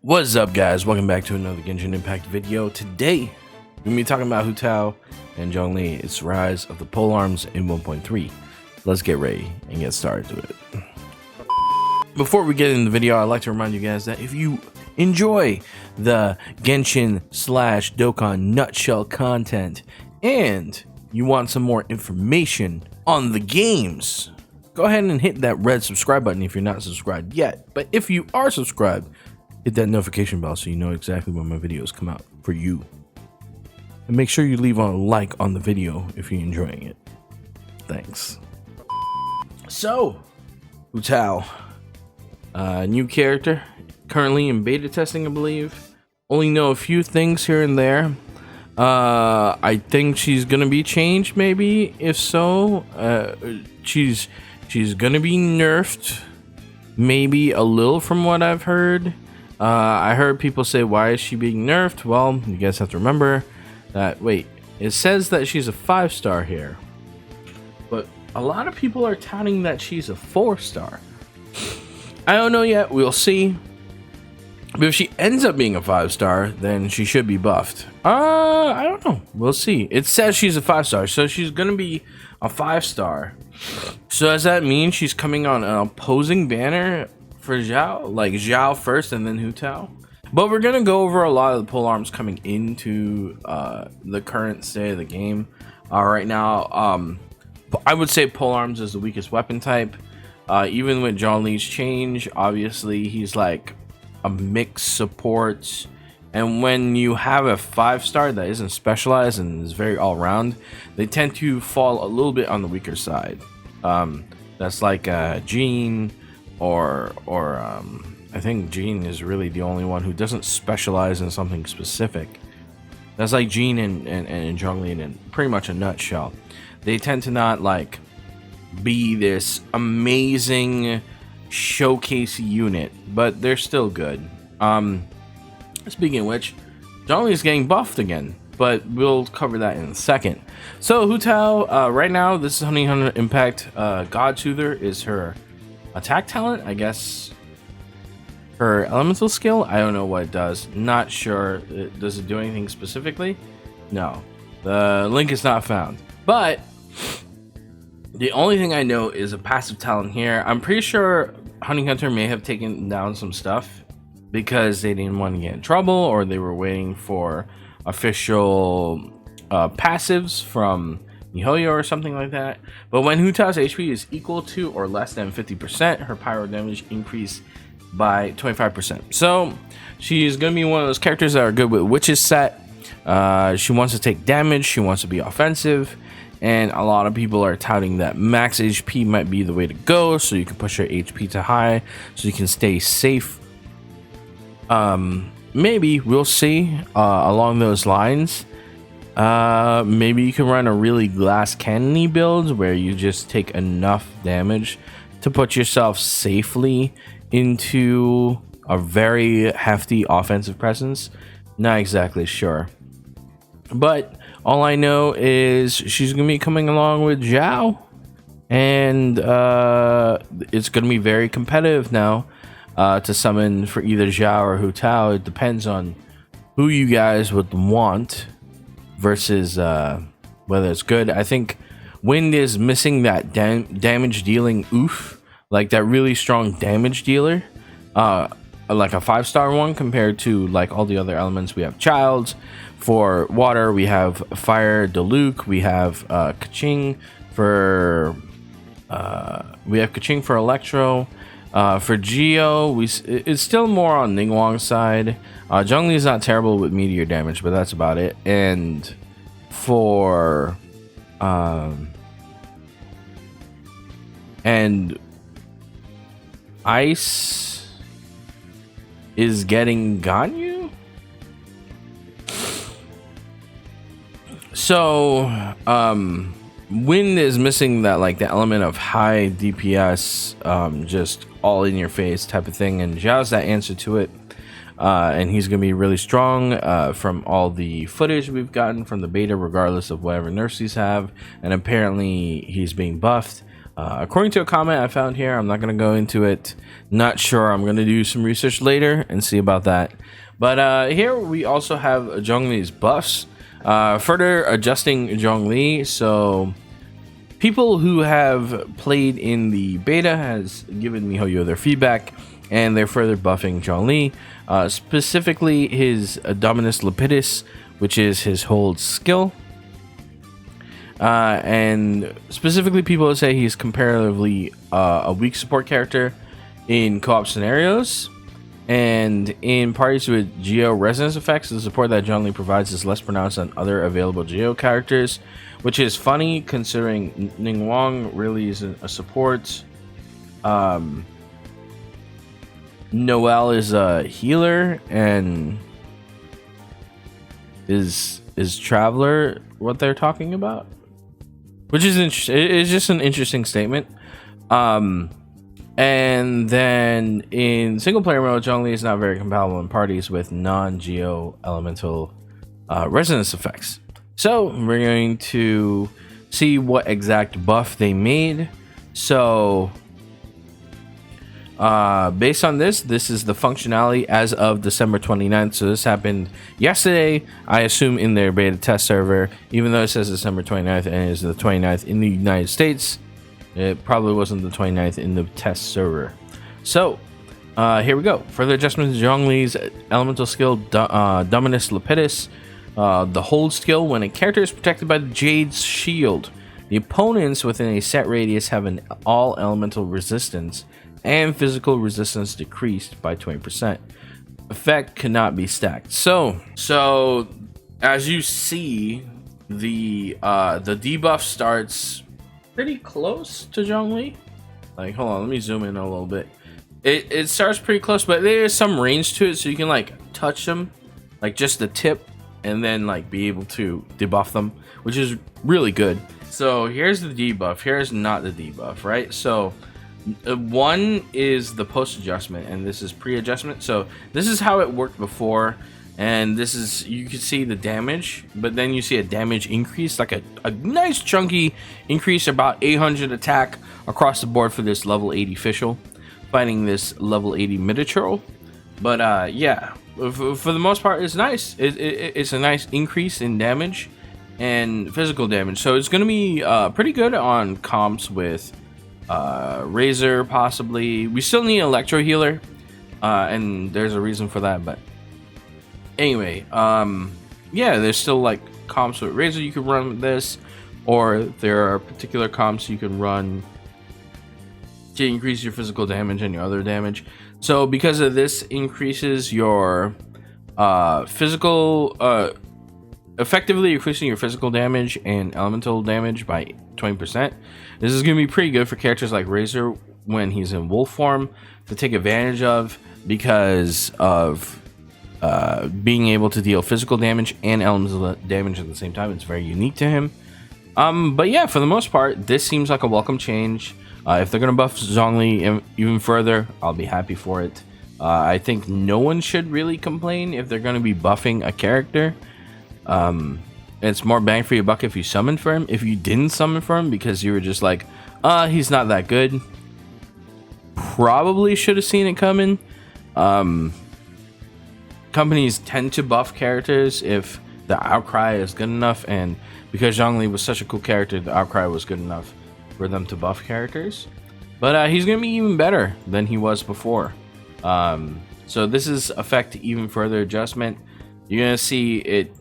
What's up, guys? Welcome back to another Genshin Impact video. Today, we're going to be talking about Hu Tao and Zhongli, its rise of the polearms in 1.3. Let's get ready and get started to it. Before we get in the video, I'd like to remind you guys that if you enjoy the Genshin / Dokkan nutshell content and you want some more information on the games, go ahead and hit that red subscribe button if you're not subscribed yet. But if you are subscribed, hit that notification bell so you know exactly when my videos come out for you. And make sure you leave a like on the video if you're enjoying it. Thanks. So, Hu Tao, new character, currently in beta testing, I believe. Only know a few things here and there. I think she's gonna be changed, maybe. If so, she's gonna be nerfed, maybe a little from what I've heard. I heard people say, why is she being nerfed? Well, you guys have to remember that, wait, it says that she's a 5-star here, but a lot of people are touting that she's a 4-star. I don't know yet, we'll see. But if she ends up being a 5-star, then she should be buffed. I don't know, we'll see. It says she's a 5-star, so she's gonna be a 5-star. So does that mean she's coming on an opposing banner for Zhao, like Zhao first and then Hu Tao? But we're gonna go over a lot of the polearms coming into the current state of the game right now. I would say polearms is the weakest weapon type. Even with Zhongli's change, obviously he's like a mixed support, and when you have a 5-star that isn't specialized and is very all-round, they tend to fall a little bit on the weaker side. That's like Jean, or I think Jean is really the only one who doesn't specialize in something specific. That's like Jean and Zhongli in pretty much a nutshell. They tend to not like be this amazing showcase unit, but they're still good. Speaking of which, Zhongli is getting buffed again, but we'll cover that in a second. So Hu Tao, right now, this is Honey Hunter Impact. God Soother is her attack talent, I guess. Her elemental skill, I don't know what it does. Not sure. Does it do anything specifically? No. The link is not found. But the only thing I know is a passive talent here. I'm pretty sure Honey Hunter may have taken down some stuff because they didn't want to get in trouble, or they were waiting for official passives from miHOYO or something like that. But when Hu Tao's HP is equal to or less than 50%, her pyro damage increased by 25%. So she's gonna be one of those characters that are good with Witch's set. She wants to take damage, she wants to be offensive, and a lot of people are touting that max HP might be the way to go, so you can push her HP to high so you can stay safe. Maybe we'll see along those lines. Maybe you can run a really glass cannony build where you just take enough damage to put yourself safely into a very hefty offensive presence. Not exactly sure, but all I know is she's gonna be coming along with Zhao, and it's gonna be very competitive now to summon for either Zhao or Hu Tao. It depends on who you guys would want versus whether it's good. I think Wind is missing that damage dealing oof, like that really strong damage dealer, like a 5-star one compared to like all the other elements. We have Childs for water, we have Fire Diluc, we have Kaching for Electro. For Geo, it's still more on Ningguang's side. Zhongli is not terrible with meteor damage, but that's about it. And for and Ice is getting Ganyu. So Wind is missing that, like, the element of high DPS, just all in your face type of thing, and Zhao's that answer to it. And he's gonna be really strong from all the footage we've gotten from the beta, regardless of whatever nerfs he's have. And apparently he's being buffed. According to a comment I found here, I'm not going to go into it. Not sure. I'm going to do some research later and see about that. But here we also have Zhongli's buffs. Further adjusting Zhongli. So people who have played in the beta has given miHOYO their feedback, and they're further buffing Zhongli. Specifically his Dominus Lapidus, which is his hold skill. And specifically people say he's comparatively a weak support character in co-op scenarios, and in parties with Geo resonance effects, the support that Zhongli provides is less pronounced than other available Geo characters, which is funny considering Ning Wang really isn't a support. Noelle is a healer, and is Traveler what they're talking about? Which is interesting. It's just an interesting statement. And then in single player mode, Zhongli is not very compatible in parties with non-Geo elemental resonance effects. So we're going to see what exact buff they made. So based on this is the functionality as of December 29th. So this happened yesterday, I assume, in their beta test server, even though it says December 29th and it is the 29th in the United States. It probably wasn't the 29th in the test server. So here we go. Further adjustments to Zhongli's elemental skill, Dominus Lapidus. The hold skill: when a character is protected by the Jade's shield, the opponents within a set radius have an all elemental resistance and physical resistance decreased by 20%. Effect cannot be stacked. So as you see, the debuff starts pretty close to Zhongli. Like, hold on, let me zoom in a little bit. It starts pretty close, but there's some range to it, so you can like touch them, like just the tip, and then like be able to debuff them, which is really good. So here's the debuff, here's not the debuff, right? So one is the post adjustment, and this is pre-adjustment. So this is how it worked before, and this is, you can see the damage, but then you see a damage increase, like a nice chunky increase, about 800 attack across the board for this level 80 official fighting this level 80 mid-troll. But yeah, for the most part, it's nice. It's a nice increase in damage and physical damage, so it's gonna be pretty good on comps with Razor, possibly. We still need Electro Healer, and there's a reason for that, but anyway, yeah, there's still like comps with Razor you can run with this, or there are particular comps you can run to increase your physical damage and your other damage. So because of this, increases your effectively increasing your physical damage and elemental damage by 20%. This is going to be pretty good for characters like Razor when he's in wolf form to take advantage of, because of being able to deal physical damage and elemental damage at the same time. It's very unique to him. But yeah, for the most part, this seems like a welcome change. If they're gonna buff Zhongli even further, I'll be happy for it. I think no one should really complain if they're gonna be buffing a character. It's more bang for your buck if you summon for him. If you didn't summon for him because you were just like, he's not that good, probably should have seen it coming. Companies tend to buff characters if the outcry is good enough, and because Zhongli was such a cool character, the outcry was good enough for them to buff characters. But he's gonna be even better than he was before. So this is affect even further adjustment. You're gonna see it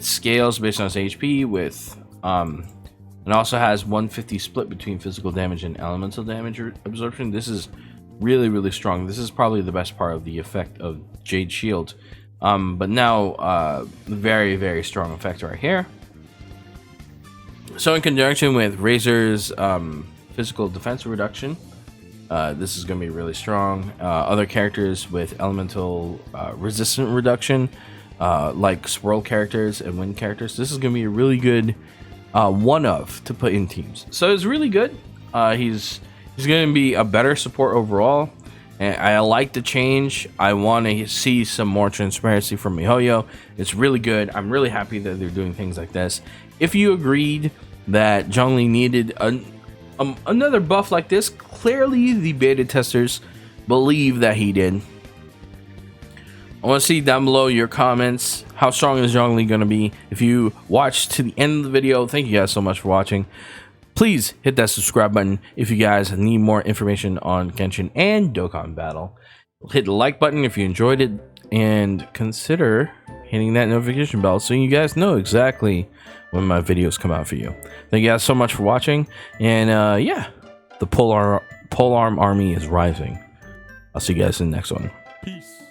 scales based on its HP with it also has 150 split between physical damage and elemental damage absorption. This is really strong. This is probably the best part of the effect of Jade Shield. But now very strong effect right here. So in conjunction with Razor's physical defense reduction, this is going to be really strong. Other characters with elemental resistant reduction, like swirl characters and wind characters, this is going to be a really good one of to put in teams. So it's really good. He's going to be a better support overall, and I like the change. I want to see some more transparency from miHOYO. It's really good. I'm really happy that they're doing things like this. If you agreed that Zhongli needed another buff like this. Clearly, the beta testers believe that he did. I want to see down below your comments. How strong is Zhongli going to be? If you watched to the end of the video, thank you guys so much for watching. Please hit that subscribe button if you guys need more information on Genshin and Dokkan Battle. Hit the like button if you enjoyed it, and consider hitting that notification bell so you guys know exactly when my videos come out for you. Thank you guys so much for watching, and yeah, the Polearm army is rising. I'll see you guys in the next one. Peace.